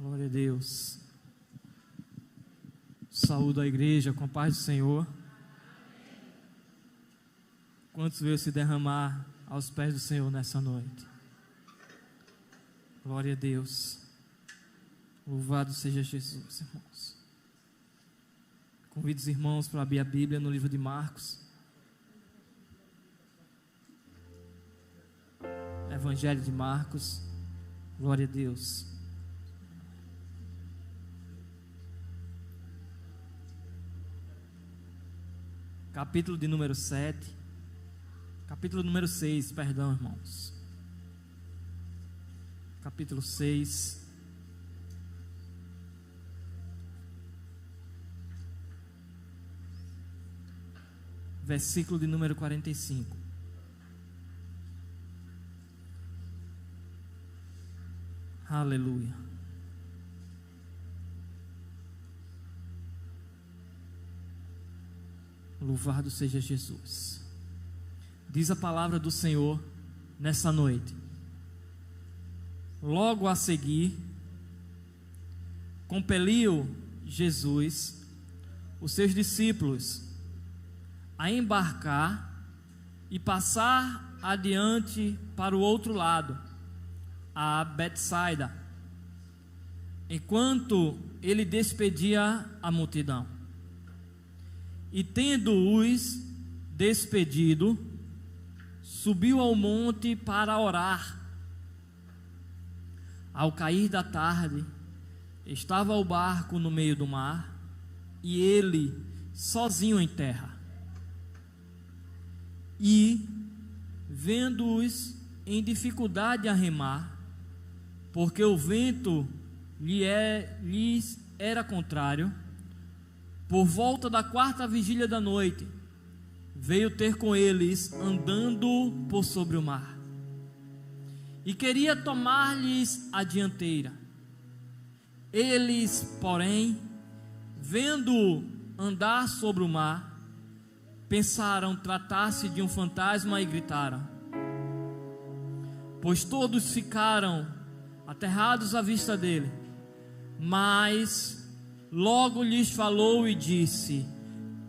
Glória a Deus. Saúdo a igreja com a paz do Senhor. Quantos veio se derramar aos pés do Senhor nessa noite? Glória a Deus. Louvado seja Jesus, irmãos. Convido os irmãos para abrir a Bíblia no livro de Marcos. Evangelho de Marcos. Glória a Deus. Capítulo de número 7. Capítulo número 6, perdão, irmãos. Capítulo 6. Versículo de número 45. Aleluia. Louvado seja Jesus. Diz a palavra do Senhor nessa noite. Logo a seguir, compeliu Jesus os seus discípulos a embarcar e passar adiante para o outro lado, a Betsaida, enquanto ele despedia a multidão. E tendo-os despedido, subiu ao monte para orar. Ao cair da tarde, estava o barco no meio do mar, e ele sozinho em terra. E, vendo-os em dificuldade a remar, porque o vento lhes era contrário, por volta da 4ª vigília da noite, veio ter com eles andando por sobre o mar, e queria tomar-lhes a dianteira. Eles, porém, vendo andar sobre o mar, pensaram tratar-se de um fantasma e gritaram, pois todos ficaram aterrados à vista dele. Mas logo lhes falou e disse: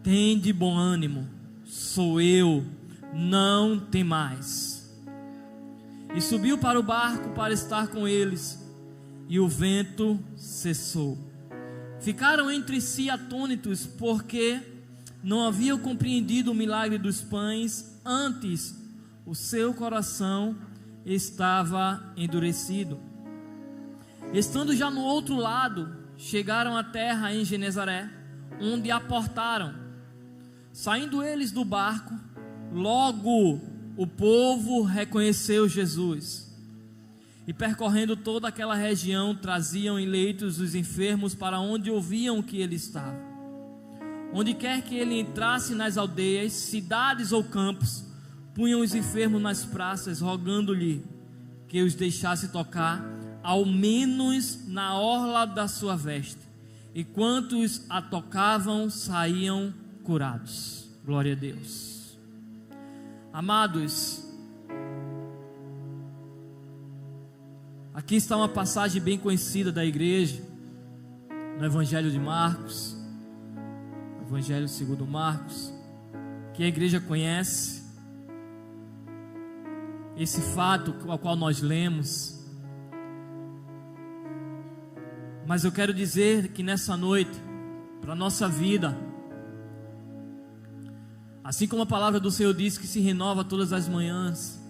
tende bom ânimo, sou eu, não temais. E subiu para o barco para estar com eles, e o vento cessou. Ficaram entre si atônitos, porque não haviam compreendido o milagre dos pães, antes o seu coração estava endurecido. Estando já no outro lado, chegaram à terra em Genezaré, onde aportaram. Saindo eles do barco, logo o povo reconheceu Jesus. E percorrendo toda aquela região, traziam em leitos os enfermos para onde ouviam que ele estava. Onde quer que ele entrasse nas aldeias, cidades ou campos, punham os enfermos nas praças, rogando-lhe que os deixasse tocar, ao menos na orla da sua veste. E quantos a tocavam, saíam curados. Glória a Deus. Amados, aqui está uma passagem bem conhecida da igreja, no Evangelho de Marcos, Evangelho segundo Marcos, que a igreja conhece. Esse fato ao qual nós lemos. Mas eu quero dizer que nessa noite, para a nossa vida, assim como a palavra do Senhor diz que se renova todas as manhãs,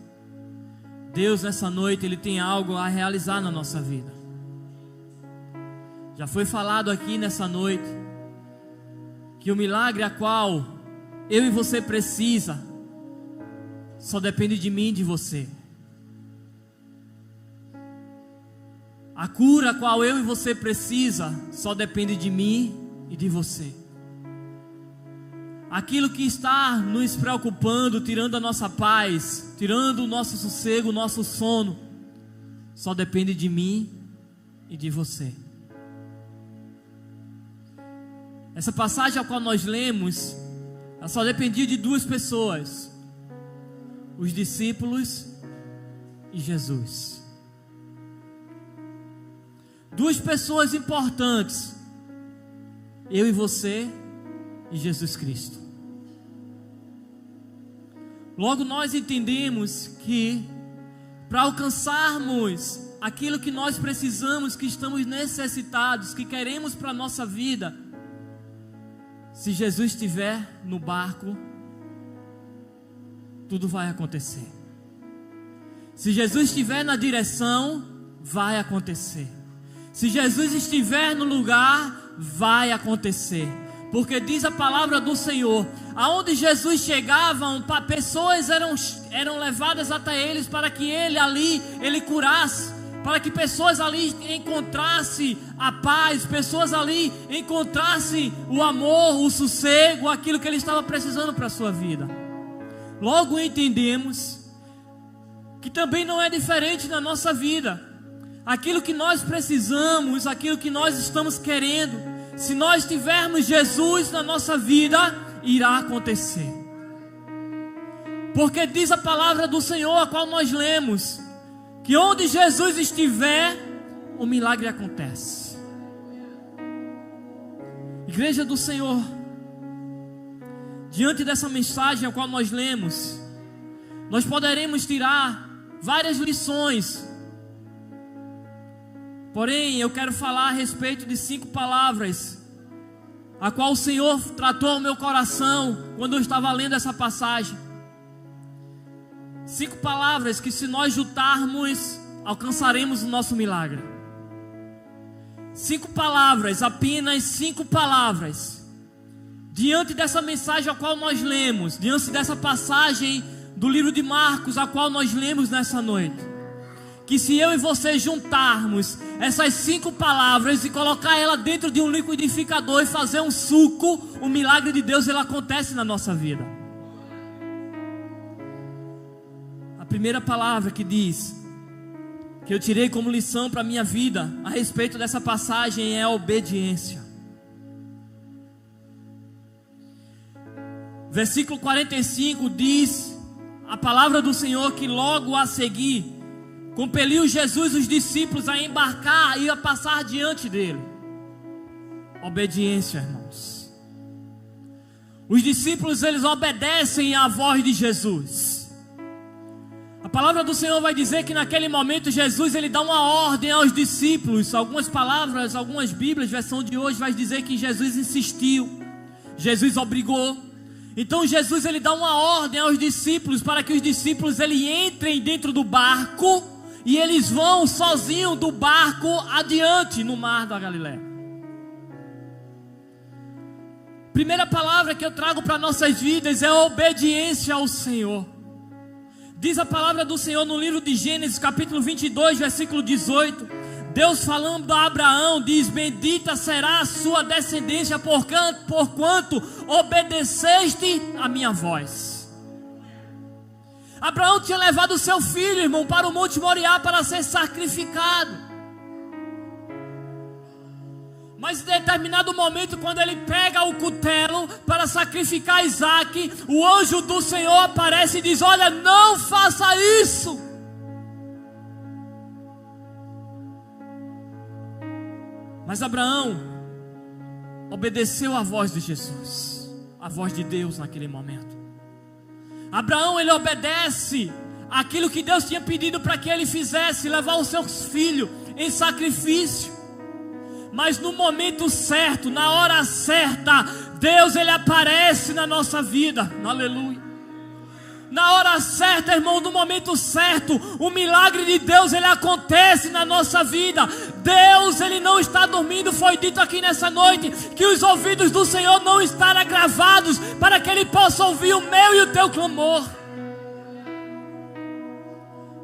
Deus nessa noite, Ele tem algo a realizar na nossa vida. Já foi falado aqui nessa noite, que o milagre a qual eu e você precisa, só depende de mim e de você. A cura a qual eu e você precisa, só depende de mim e de você. Aquilo que está nos preocupando, tirando a nossa paz, tirando o nosso sossego, o nosso sono, só depende de mim e de você. Essa passagem a qual nós lemos, ela só dependia de duas pessoas: os discípulos e Jesus. duas pessoas importantes: eu e você e Jesus Cristo. Logo nós entendemos que para alcançarmos aquilo que nós precisamos, que estamos necessitados, que queremos para a nossa vida, se Jesus estiver no barco, tudo vai acontecer. Se Jesus estiver na direção, vai acontecer. Se Jesus estiver no lugar, vai acontecer. Porque diz a palavra do Senhor, aonde Jesus chegava, pessoas eram levadas até eles para que ele curasse, para que pessoas ali encontrassem a paz, pessoas ali encontrassem o amor, o sossego, aquilo que ele estava precisando para a sua vida. Logo entendemos que também não é diferente na nossa vida. Aquilo que nós precisamos, aquilo que nós estamos querendo, se nós tivermos Jesus na nossa vida, irá acontecer. Porque diz a palavra do Senhor, a qual nós lemos, que onde Jesus estiver, o milagre acontece. Igreja do Senhor, diante dessa mensagem a qual nós lemos, nós poderemos tirar várias lições. Porém, eu quero falar a respeito de 5 palavras, a qual o Senhor tratou ao meu coração quando eu estava lendo essa passagem. 5 palavras que, se nós juntarmos, alcançaremos o nosso milagre. 5 palavras, apenas 5 palavras. Diante dessa mensagem a qual nós lemos, diante dessa passagem do livro de Marcos, a qual nós lemos nessa noite, que se eu e você juntarmos essas 5 palavras e colocar ela dentro de um liquidificador e fazer um suco, o milagre de Deus ele acontece na nossa vida. A primeira palavra que diz, que eu tirei como lição para a minha vida a respeito dessa passagem, é a obediência. Versículo 45 diz a palavra do Senhor que logo a seguir compeliu Jesus os discípulos a embarcar e a passar diante dele. Obediência, irmãos. Os discípulos, eles obedecem à voz de Jesus. A palavra do Senhor vai dizer que naquele momento Jesus, ele dá uma ordem aos discípulos. Algumas palavras, algumas bíblias, versão de hoje, vai dizer que Jesus insistiu, Jesus obrigou. Então Jesus, ele dá uma ordem aos discípulos para que os discípulos ele entrem dentro do barco e eles vão sozinhos do barco adiante no mar da Galileia. Primeira palavra que eu trago para nossas vidas é a obediência ao Senhor. Diz a palavra do Senhor no livro de Gênesis, capítulo 22, versículo 18. Deus falando a Abraão, diz: bendita será a sua descendência, porquanto obedeceste a minha voz. Abraão tinha levado o seu filho, irmão, para o Monte Moriá para ser sacrificado. Mas em determinado momento, quando ele pega o cutelo para sacrificar Isaac, o anjo do Senhor aparece e diz: olha, não faça isso. Mas Abraão obedeceu à voz de Jesus, a voz de Deus naquele momento. Abraão, ele obedece aquilo que Deus tinha pedido para que ele fizesse, levar o seu filho em sacrifício. Mas no momento certo, na hora certa, Deus ele aparece na nossa vida. Aleluia. Na hora certa, irmão, no momento certo, o milagre de Deus ele acontece na nossa vida. Deus ele não está dormindo. Foi dito aqui nessa noite que os ouvidos do Senhor não estarão agravados para que ele possa ouvir o meu e o teu clamor.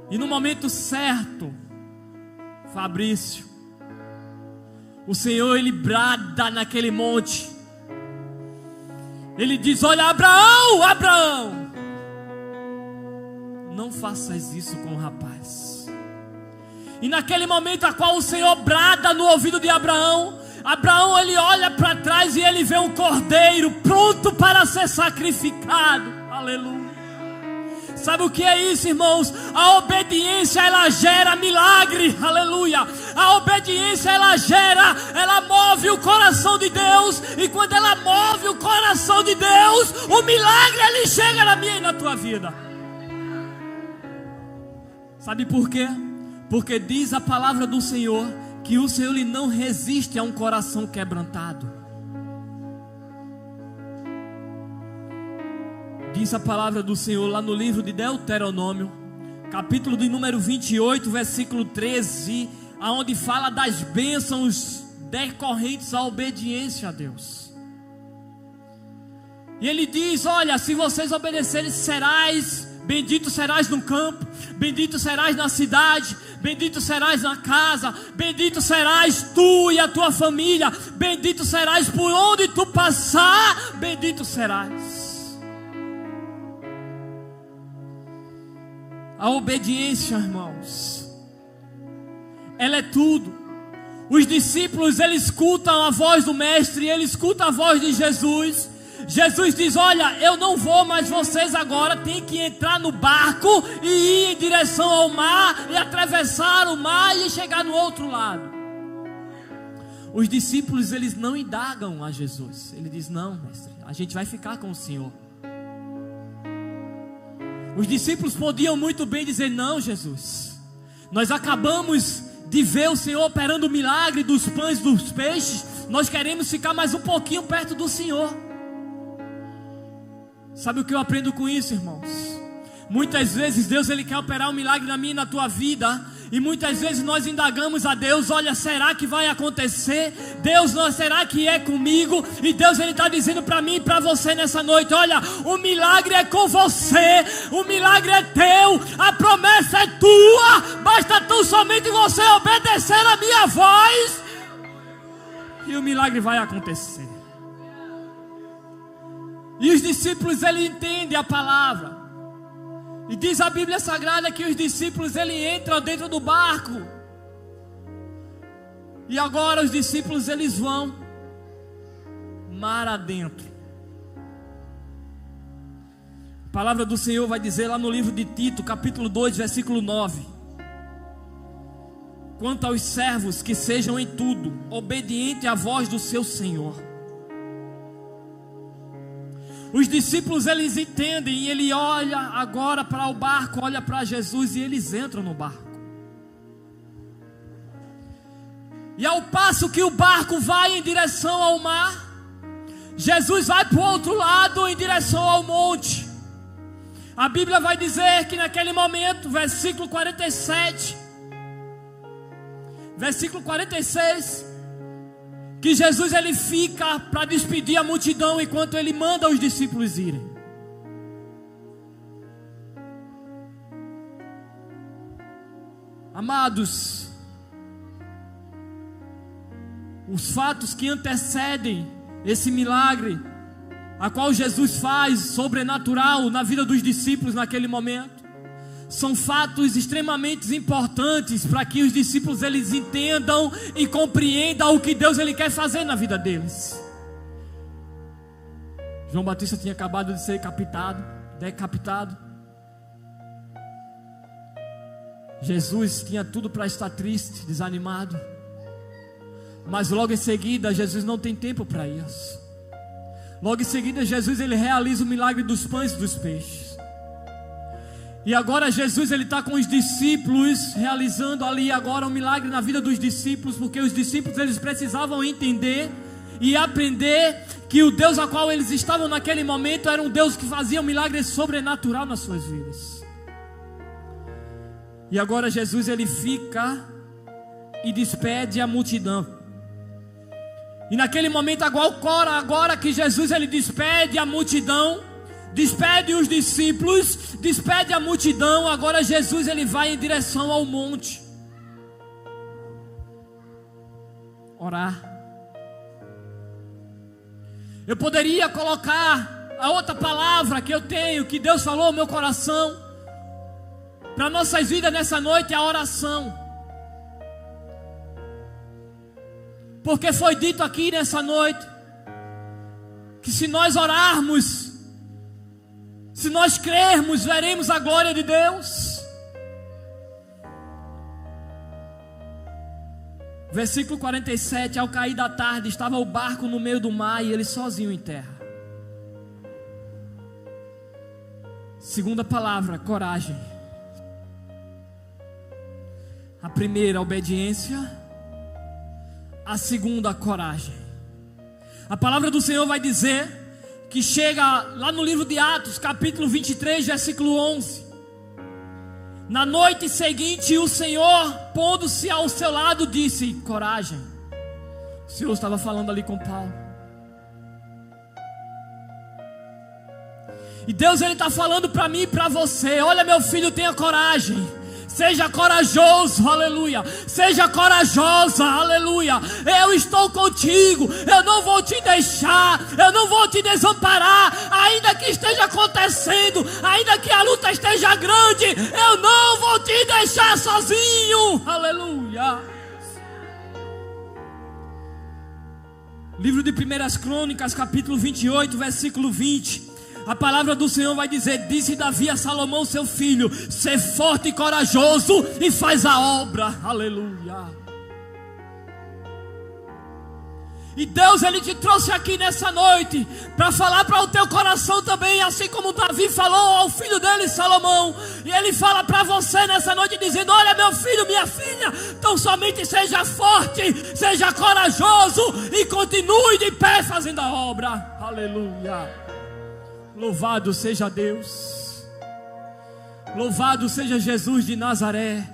E no momento certo, Fabrício, o Senhor ele brada naquele monte. Ele diz: olha, Abraão, Abraão, não faças isso com o rapaz. E naquele momento a qual o Senhor brada no ouvido de Abraão, Abraão ele olha para trás e ele vê um cordeiro pronto para ser sacrificado. Aleluia. Sabe o que é isso, irmãos? A obediência, ela gera milagre, aleluia. A obediência, ela move o coração de Deus. E quando ela move o coração de Deus, o milagre, ele chega na minha e na tua vida. Sabe por quê? Porque diz a palavra do Senhor que o Senhor, ele não resiste a um coração quebrantado. Diz a palavra do Senhor lá no livro de Deuteronômio, capítulo de número 28, versículo 13, aonde fala das bênçãos decorrentes à obediência a Deus. E ele diz: olha, se vocês obedecerem, bendito serás no campo, bendito serás na cidade, bendito serás na casa, bendito serás tu e a tua família, bendito serás por onde tu passar, bendito serás. A obediência, irmãos, ela é tudo. Os discípulos, eles escutam a voz do Mestre, eles escutam a voz de Jesus. Jesus diz: olha, eu não vou, mas vocês agora têm que entrar no barco e ir em direção ao mar, e atravessar o mar e chegar no outro lado. Os discípulos, eles não indagam a Jesus. Ele diz: não, Mestre, a gente vai ficar com o Senhor. Os discípulos podiam muito bem dizer: não, Jesus, nós acabamos de ver o Senhor operando o milagre dos pães e dos peixes, nós queremos ficar mais um pouquinho perto do Senhor. Sabe o que eu aprendo com isso, irmãos? Muitas vezes Deus, ele quer operar um milagre na minha e na tua vida, e muitas vezes nós indagamos a Deus: olha, será que vai acontecer? Deus, será que é comigo? E Deus, ele está dizendo para mim e para você nessa noite: olha, o milagre é com você, o milagre é teu, a promessa é tua, basta tão somente você obedecer a minha voz, e o milagre vai acontecer. E os discípulos, eles entendem a palavra. E diz a Bíblia Sagrada que os discípulos, eles entram dentro do barco. E agora os discípulos, eles vão mar adentro. A palavra do Senhor vai dizer lá no livro de Tito, capítulo 2, versículo 9: quanto aos servos, que sejam em tudo obedientes à voz do seu Senhor. Os discípulos, eles entendem, e ele olha agora para o barco, olha para Jesus, e eles entram no barco. E ao passo que o barco vai em direção ao mar, Jesus vai para o outro lado, em direção ao monte. A Bíblia vai dizer que naquele momento, versículo 47, versículo 46, que Jesus, ele fica para despedir a multidão, enquanto ele manda os discípulos irem. Amados, os fatos que antecedem esse milagre, a qual Jesus faz, sobrenatural, na vida dos discípulos naquele momento, são fatos extremamente importantes para que os discípulos, eles entendam e compreendam o que Deus, ele quer fazer na vida deles. João Batista tinha acabado de ser decapitado. Jesus tinha tudo para estar triste, desanimado, mas logo em seguida Jesus não tem tempo para isso. Logo em seguida Jesus, ele realiza o milagre dos pães e dos peixes. E agora Jesus, ele está com os discípulos, realizando ali agora um milagre na vida dos discípulos, porque os discípulos, eles precisavam entender e aprender que o Deus a qual eles estavam naquele momento era um Deus que fazia um milagre sobrenatural nas suas vidas. E agora Jesus, ele fica e despede a multidão. E naquele momento agora que Jesus, ele despede a multidão, despede os discípulos, despede a multidão, agora Jesus, ele vai em direção ao monte orar. Eu poderia colocar a outra palavra que eu tenho, que Deus falou no meu coração para nossas vidas nessa noite, é a oração. Porque foi dito aqui nessa noite que se nós orarmos, Se nós crermos, veremos a glória de Deus. Versículo 47, ao cair da tarde, estava o barco no meio do mar e ele sozinho em terra. Segunda palavra, coragem. A primeira, obediência. A segunda, coragem. A palavra do Senhor vai dizer que chega lá no livro de Atos, capítulo 23, versículo 11. Na noite seguinte, o Senhor, pondo-se ao seu lado, disse: coragem. O Senhor estava falando ali com Paulo. E Deus, Ele está falando para mim e para você: olha, meu filho, tenha coragem. Seja corajoso, aleluia. Seja corajosa, aleluia. Eu estou contigo. Eu não vou te deixar. Eu não vou te desamparar. Ainda que esteja acontecendo, ainda que a luta esteja grande, eu não vou te deixar sozinho, aleluia. Livro de 1 Crônicas, capítulo 28, versículo 20. A palavra do Senhor vai dizer: disse Davi a Salomão seu filho: ser forte e corajoso e faz a obra, aleluia. E Deus, Ele te trouxe aqui nessa noite para falar para o teu coração também, assim como Davi falou ao filho dele Salomão. E Ele fala para você nessa noite dizendo: olha, meu filho, minha filha, tão somente seja forte, seja corajoso e continue de pé fazendo a obra, aleluia. Louvado seja Deus. Louvado seja Jesus de Nazaré.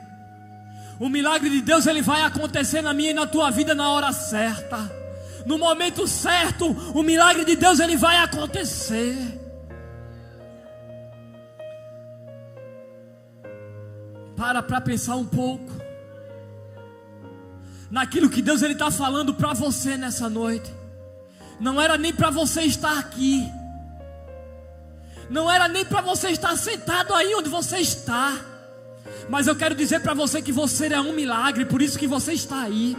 O milagre de Deus, ele vai acontecer na minha e na tua vida na hora certa. No momento certo, o milagre de Deus, ele vai acontecer. Para pensar um pouco naquilo que Deus, ele está falando para você nessa noite. Não era nem para você estar aqui. Não era nem para você estar sentado aí onde você está. Mas eu quero dizer para você que você é um milagre, por isso que você está aí.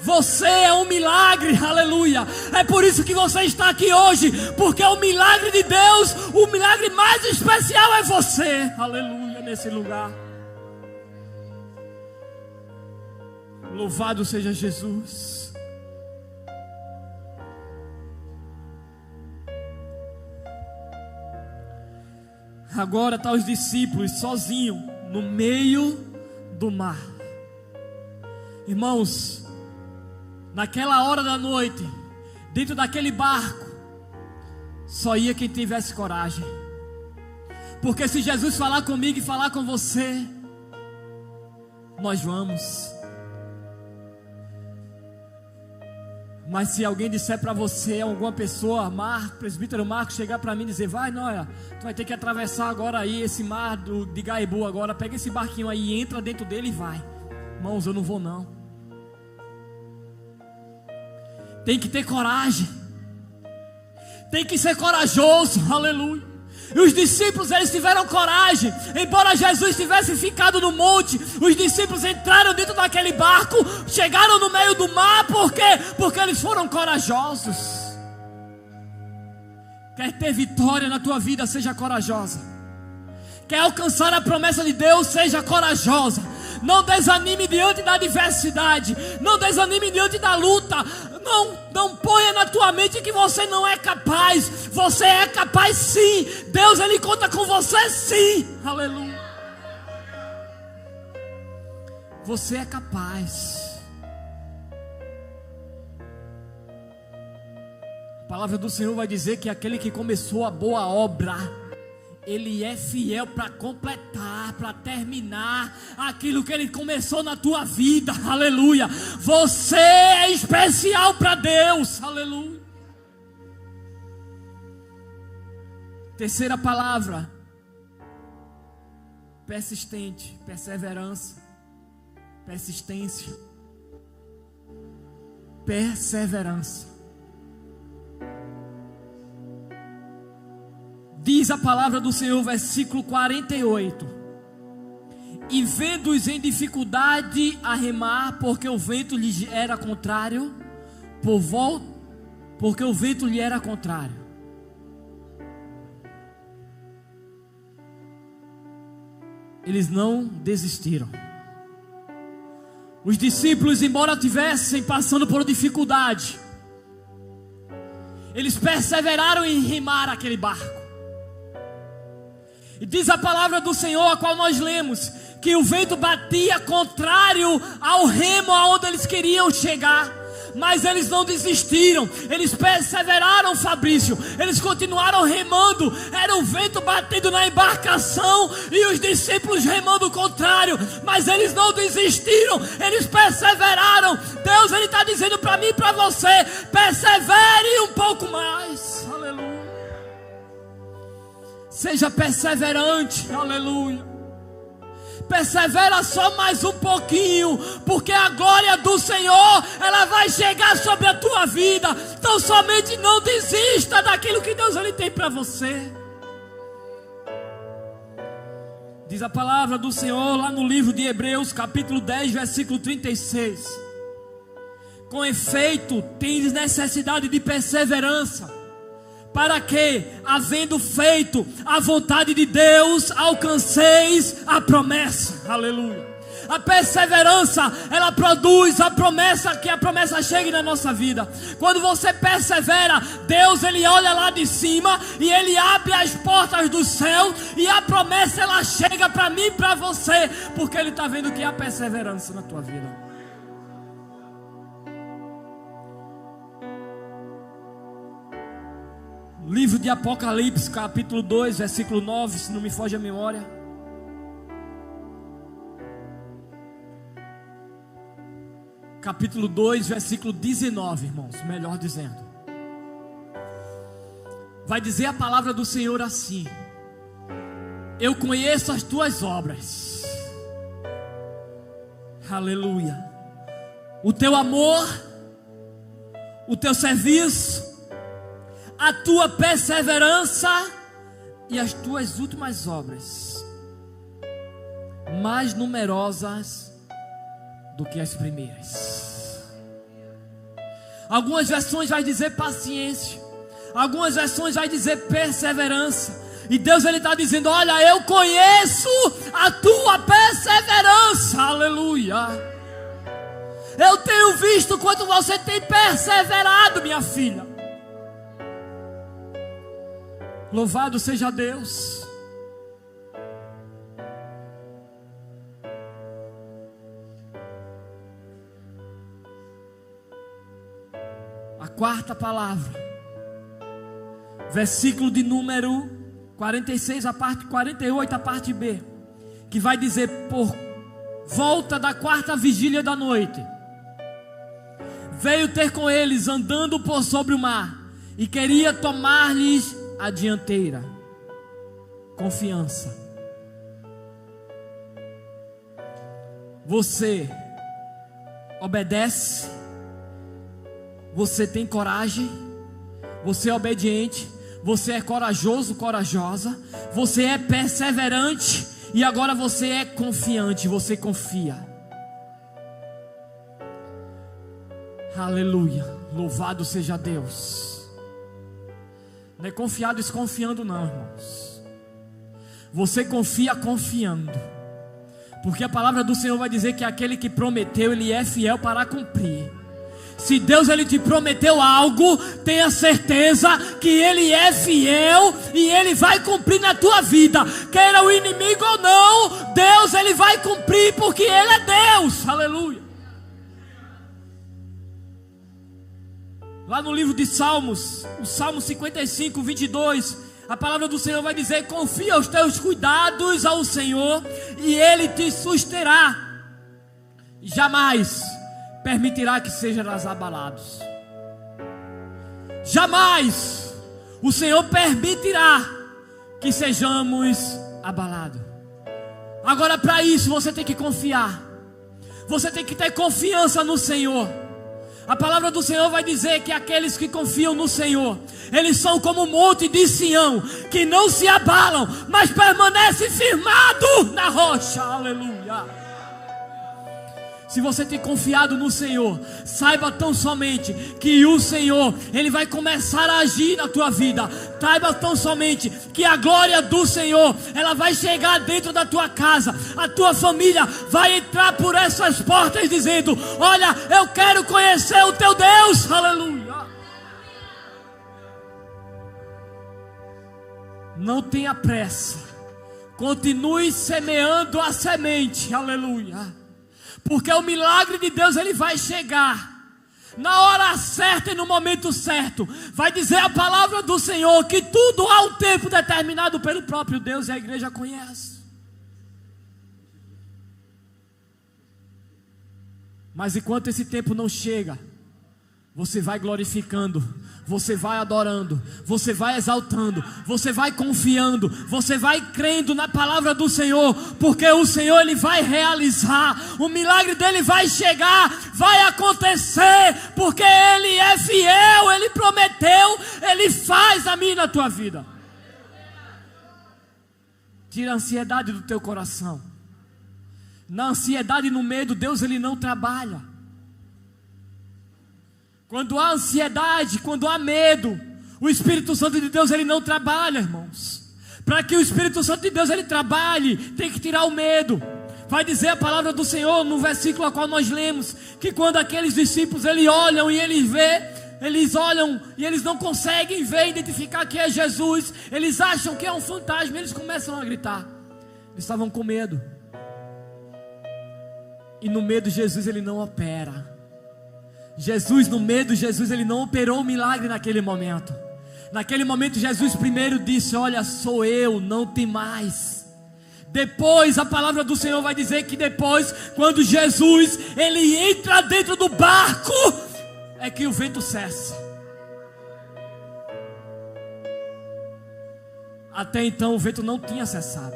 Você é um milagre, aleluia. É por isso que você está aqui hoje, porque o milagre de Deus, o milagre mais especial é você, aleluia, nesse lugar. Louvado seja Jesus. Agora estão os discípulos sozinhos no meio do mar. Irmãos, naquela hora da noite, dentro daquele barco, só ia quem tivesse coragem. Porque se Jesus falar comigo e falar com você, nós vamos. Mas se alguém disser para você, alguma pessoa, presbítero Marcos, chegar para mim e dizer: vai, Noia, tu vai ter que atravessar agora aí esse mar de Gaibu agora, pega esse barquinho aí, entra dentro dele e vai. Irmãos, eu não vou não. Tem que ter coragem. Tem que ser corajoso, aleluia. E os discípulos, eles tiveram coragem. Embora Jesus tivesse ficado no monte, os discípulos entraram dentro daquele barco, chegaram no meio do mar. Por quê? Porque eles foram corajosos. Quer ter vitória na tua vida, seja corajosa. Quer alcançar a promessa de Deus, seja corajosa. Não desanime diante da adversidade. Não desanime diante da luta. Não ponha na tua mente que você não é capaz. Você é capaz sim. Deus, Ele conta com você sim. Aleluia. Você é capaz. A palavra do Senhor vai dizer que aquele que começou a boa obra, Ele é fiel para completar, para terminar aquilo que Ele começou na tua vida, aleluia. Você é especial para Deus, aleluia. Terceira palavra: persistente, perseverança, persistência, perseverança. Diz a palavra do Senhor, versículo 48: e vendo-os em dificuldade a remar, porque o vento lhe era contrário, porque o vento lhe era contrário. eles não desistiram. Os discípulos, embora estivessem passando por dificuldade, eles perseveraram em remar aquele barco. E diz a palavra do Senhor, a qual nós lemos, que o vento batia contrário ao remo aonde eles queriam chegar. Mas eles não desistiram, eles perseveraram, Fabrício, eles continuaram remando. Era o vento batendo na embarcação e os discípulos remando o contrário, mas eles não desistiram, eles perseveraram. Deus, Ele está dizendo para mim e para você: persevere um pouco mais, aleluia. Seja perseverante, aleluia. Persevera só mais um pouquinho, porque a glória do Senhor, ela vai chegar sobre a tua vida. Então somente não desista daquilo que Deus Ele tem para você. Diz a palavra do Senhor lá no livro de Hebreus, capítulo 10, versículo 36. Com efeito, tendes necessidade de perseverança, para que, havendo feito a vontade de Deus, alcanceis a promessa. Aleluia. A perseverança, ela produz a promessa, que a promessa chegue na nossa vida. Quando você persevera, Deus, Ele olha lá de cima e Ele abre as portas do céu, e a promessa, ela chega para mim e para você, porque Ele está vendo que há perseverança na tua vida. Livro de Apocalipse, capítulo 2, versículo 9, se não me foge a memória. Capítulo 2, versículo 19, irmãos, melhor dizendo. Vai dizer a palavra do Senhor assim: eu conheço as tuas obras. Aleluia. O teu amor, o teu serviço, a tua perseverança e as tuas últimas obras, mais numerosas do que as primeiras. Algumas versões vai dizer paciência, algumas versões vai dizer perseverança. E Deus, Ele está dizendo: olha, eu conheço a tua perseverança. Aleluia. Eu tenho visto quanto você tem perseverado, minha filha. Louvado seja Deus. A quarta palavra, versículo de número 46, a parte 48, a parte B, que vai dizer: por volta da quarta vigília da noite, veio ter com eles andando por sobre o mar, e queria tomar-lhes a dianteira. Confiança. Você obedece, você tem coragem, você é obediente, você é corajoso, corajosa, você é perseverante, e agora você é confiante, você confia. Aleluia, louvado seja Deus. Não é confiar desconfiando não, irmãos. Você confia confiando, porque a palavra do Senhor vai dizer que aquele que prometeu, Ele é fiel para cumprir. Se Deus, Ele te prometeu algo, tenha certeza que Ele é fiel e Ele vai cumprir na tua vida. Queira o inimigo ou não, Deus, Ele vai cumprir, porque Ele é Deus. Aleluia. Lá no livro de Salmos, o Salmo 55, 22, a palavra do Senhor vai dizer: confia os teus cuidados ao Senhor e Ele te susterá, jamais permitirá que sejamos abalados. Jamais o Senhor permitirá que sejamos abalados. Agora, para isso você tem que confiar, você tem que ter confiança no Senhor. A palavra do Senhor vai dizer que aqueles que confiam no Senhor, eles são como o monte de Sião, que não se abalam, mas permanece firmado na rocha. Aleluia. Se você tem confiado no Senhor, saiba tão somente que o Senhor, Ele vai começar a agir na tua vida. Saiba tão somente que a glória do Senhor, ela vai chegar dentro da tua casa. A tua família vai entrar por essas portas dizendo: olha, eu quero conhecer o teu Deus. Aleluia. Não tenha pressa. Continue semeando a semente. Aleluia. Porque o milagre de Deus, ele vai chegar na hora certa e no momento certo. Vai dizer a palavra do Senhor que tudo há um tempo determinado pelo próprio Deus, e a igreja conhece. Mas enquanto esse tempo não chega, você vai glorificando, você vai adorando, você vai exaltando, você vai confiando, você vai crendo na palavra do Senhor, porque o Senhor, Ele vai realizar, o milagre dEle vai chegar, vai acontecer, porque Ele é fiel, Ele prometeu, Ele faz na minha e na tua vida. Tira a ansiedade do teu coração. Na ansiedade e no medo, Deus, Ele não trabalha. Quando há ansiedade, quando há medo, o Espírito Santo de Deus, ele não trabalha, irmãos. Para que o Espírito Santo de Deus, ele trabalhe, tem que tirar o medo. Vai dizer a palavra do Senhor no versículo a qual nós lemos, que quando aqueles discípulos, eles olham e eles olham e eles não conseguem ver, identificar que é Jesus, eles acham que é um fantasma, eles começam a gritar. Eles estavam com medo. E no medo, Jesus, ele não opera. No medo, Jesus, ele não operou o milagre naquele momento. Naquele momento, Jesus primeiro disse: olha, sou eu, não tem mais. Depois, a palavra do Senhor vai dizer que depois, quando Jesus, ele entra dentro do barco, é que o vento cessa. Até então, o vento não tinha cessado.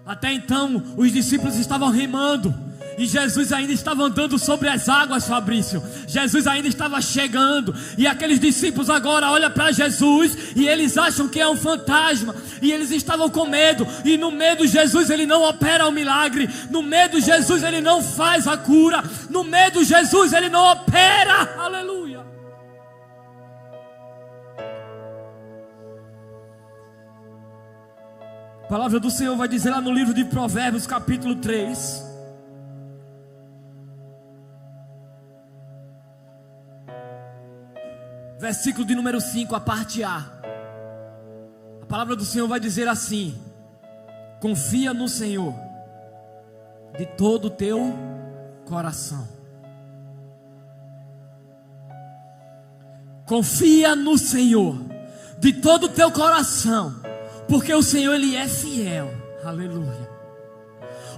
Até então, os discípulos estavam remando, e Jesus ainda estava andando sobre as águas, Fabrício. Jesus ainda estava chegando. E aqueles discípulos agora olham para Jesus e eles acham que é um fantasma. E eles estavam com medo. E no medo, Jesus, ele não opera o milagre. No medo, Jesus, ele não faz a cura. No medo, Jesus, ele não opera. Aleluia. A palavra do Senhor vai dizer lá no livro de Provérbios, capítulo 3. Versículo de número 5, a parte A. A palavra do Senhor vai dizer assim: confia no Senhor de todo o teu coração. Confia no Senhor de todo o teu coração, porque o Senhor, ele é fiel. Aleluia.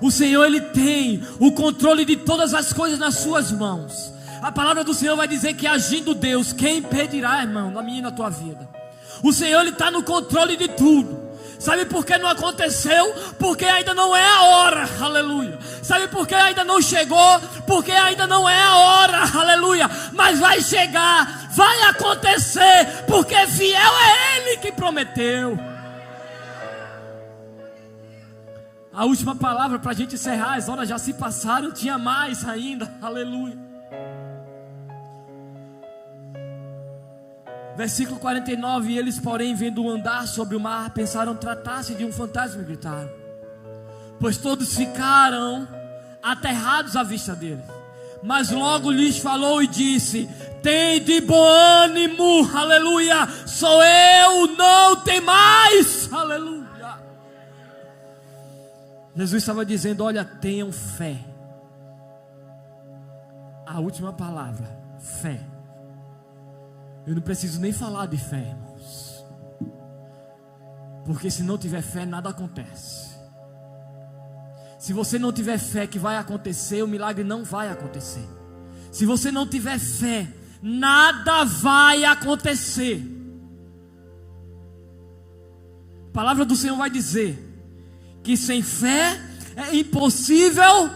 O Senhor, ele tem o controle de todas as coisas nas suas mãos. A palavra do Senhor vai dizer que agindo Deus, quem impedirá, irmão, na minha e na tua vida? O Senhor, ele está no controle de tudo. Sabe por que não aconteceu? Porque ainda não é a hora. Aleluia. Sabe por que ainda não chegou? Porque ainda não é a hora. Aleluia. Mas vai chegar, vai acontecer, porque fiel é Ele que prometeu. A última palavra para a gente encerrar, as horas já se passaram, tinha mais ainda. Aleluia. Versículo 49, eles porém vendo-o andar sobre o mar, pensaram tratar-se de um fantasma e gritaram, pois todos ficaram aterrados à vista dele. Mas logo lhes falou e disse: tende bom ânimo, aleluia, sou eu, não tem mais, aleluia. Jesus estava dizendo: olha, tenham fé. A última palavra, fé. Eu não preciso nem falar de fé, irmãos, porque se não tiver fé, nada acontece. Se você não tiver fé que vai acontecer, o milagre não vai acontecer. Se você não tiver fé, nada vai acontecer. A palavra do Senhor vai dizer que sem fé é impossível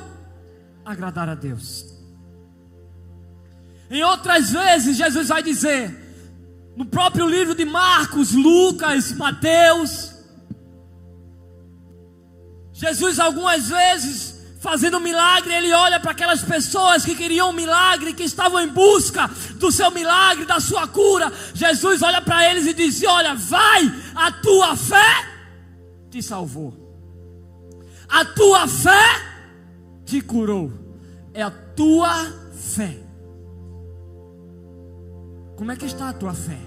agradar a Deus. Em outras vezes, Jesus vai dizer, no próprio livro de Marcos, Lucas, Mateus, Jesus algumas vezes fazendo um milagre, ele olha para aquelas pessoas que queriam um milagre, que estavam em busca do seu milagre, da sua cura. Jesus olha para eles e diz: olha, vai, a tua fé te salvou, a tua fé te curou. É a tua fé. Como é que está a tua fé?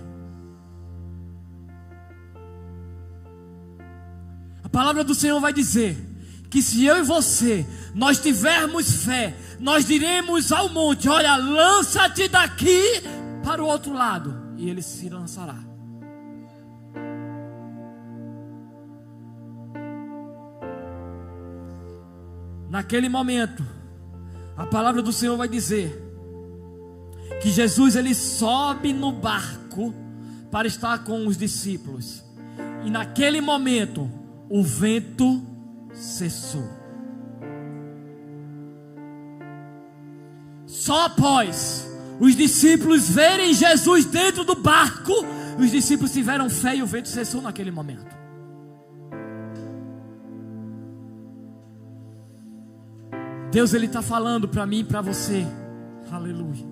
A palavra do Senhor vai dizer que se eu e você, nós tivermos fé, nós diremos ao monte: olha, lança-te daqui para o outro lado, e ele se lançará. Naquele momento, a palavra do Senhor vai dizer que Jesus, ele sobe no barco para estar com os discípulos, e naquele momento o vento cessou. Só após os discípulos verem Jesus dentro do barco, os discípulos tiveram fé e o vento cessou naquele momento. Deus, ele está falando para mim e para você, aleluia,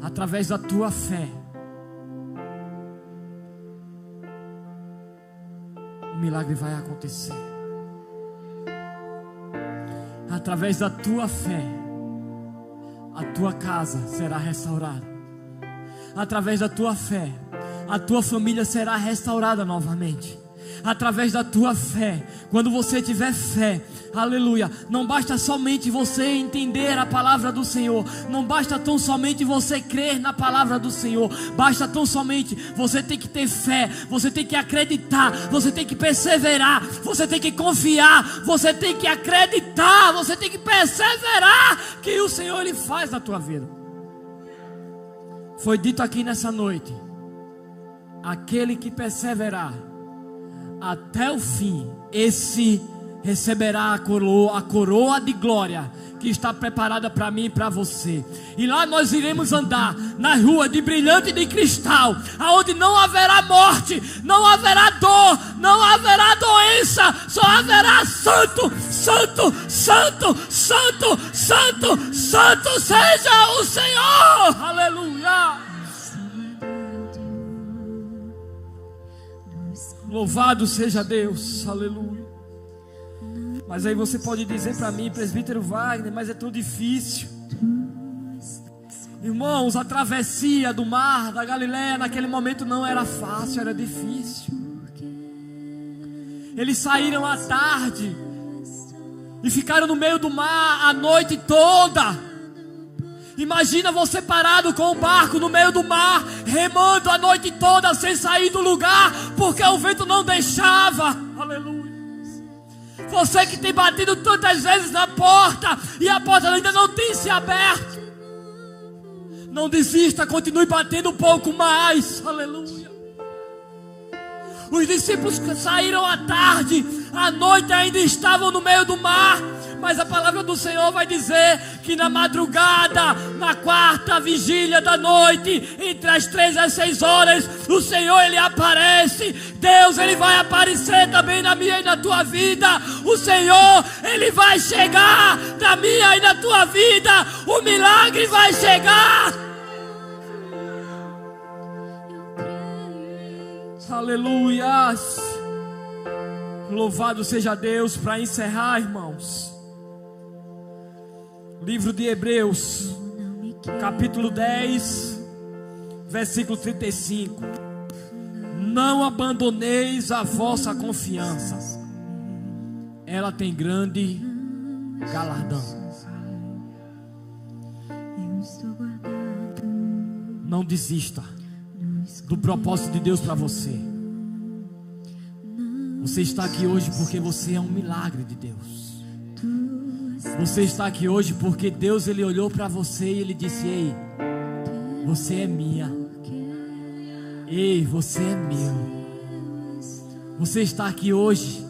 através da tua fé, o milagre vai acontecer. Através da tua fé, a tua casa será restaurada. Através da tua fé, a tua família será restaurada novamente. Através da tua fé, quando você tiver fé, aleluia, não basta somente você entender a palavra do Senhor, não basta tão somente você crer na palavra do Senhor, basta tão somente você tem que ter fé, você tem que acreditar, você tem que perseverar, você tem que confiar, você tem que acreditar, você tem que perseverar que o Senhor ele faz na tua vida. Foi dito aqui nessa noite: aquele que perseverar até o fim, esse receberá a coroa de glória que está preparada para mim e para você. E lá nós iremos andar nas ruas de brilhante de cristal, aonde não haverá morte, não haverá dor, não haverá doença, só haverá santo, santo, santo, santo, santo, santo seja o Senhor, aleluia. Louvado seja Deus, aleluia. Mas aí você pode dizer para mim: presbítero Wagner, mas é tão difícil. Irmãos, a travessia do mar da Galileia naquele momento não era fácil, era difícil. Eles saíram à tarde e ficaram no meio do mar a noite toda. Imagina você parado com o barco no meio do mar, remando a noite toda sem sair do lugar, porque o vento não deixava. Aleluia. Você que tem batido tantas vezes na porta e a porta ainda não tem se aberto, não desista, continue batendo um pouco mais. Aleluia. Os discípulos saíram à tarde, à noite ainda estavam no meio do mar. Mas a palavra do Senhor vai dizer que na madrugada, na quarta vigília da noite, entre as 3 e as 6 horas, o Senhor ele aparece. Deus ele vai aparecer também na minha e na tua vida. O Senhor ele vai chegar na minha e na tua vida. O milagre vai chegar. Aleluia. Louvado seja Deus. Para encerrar, irmãos, livro de Hebreus, capítulo 10, versículo 35. Não abandoneis a vossa confiança, ela tem grande galardão. Não desista do propósito de Deus para você. Você está aqui hoje porque você é um milagre de Deus. Você está aqui hoje porque Deus ele olhou para você e ele disse: ei, você é minha. Ei, você é meu. Você está aqui hoje,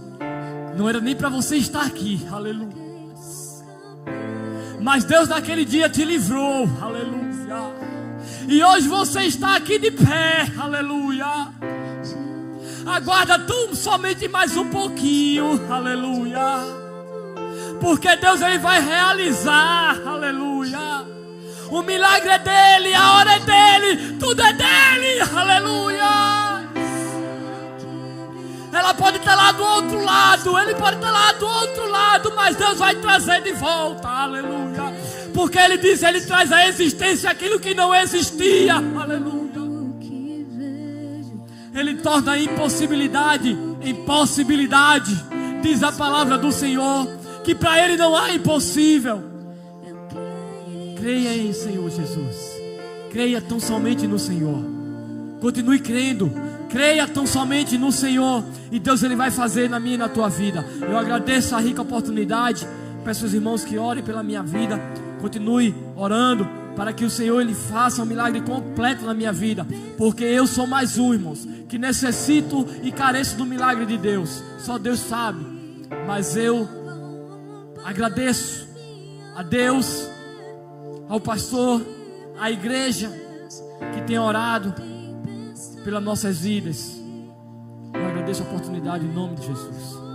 não era nem para você estar aqui, aleluia. Mas Deus naquele dia te livrou, aleluia. E hoje você está aqui de pé, aleluia. Aguarda tão somente mais um pouquinho, aleluia. Porque Deus, Ele vai realizar, aleluia. O milagre é dEle, a hora é dEle, tudo é dEle, aleluia. Ela pode estar lá do outro lado, Ele pode estar lá do outro lado, mas Deus vai trazer de volta, aleluia. Porque Ele diz, Ele traz à existência aquilo que não existia, aleluia. Ele torna a impossibilidade em possibilidade, diz a palavra do Senhor, que para Ele não há impossível. Creia em Senhor Jesus, creia tão somente no Senhor, continue crendo, creia tão somente no Senhor, e Deus, Ele vai fazer na minha e na tua vida. Eu agradeço a rica oportunidade, peço aos irmãos que orem pela minha vida, continue orando, para que o Senhor, Ele faça um milagre completo na minha vida, porque eu sou mais um, irmãos, que necessito e careço do milagre de Deus, só Deus sabe, mas eu agradeço a Deus, ao pastor, à igreja que tem orado pelas nossas vidas. Eu agradeço a oportunidade em nome de Jesus.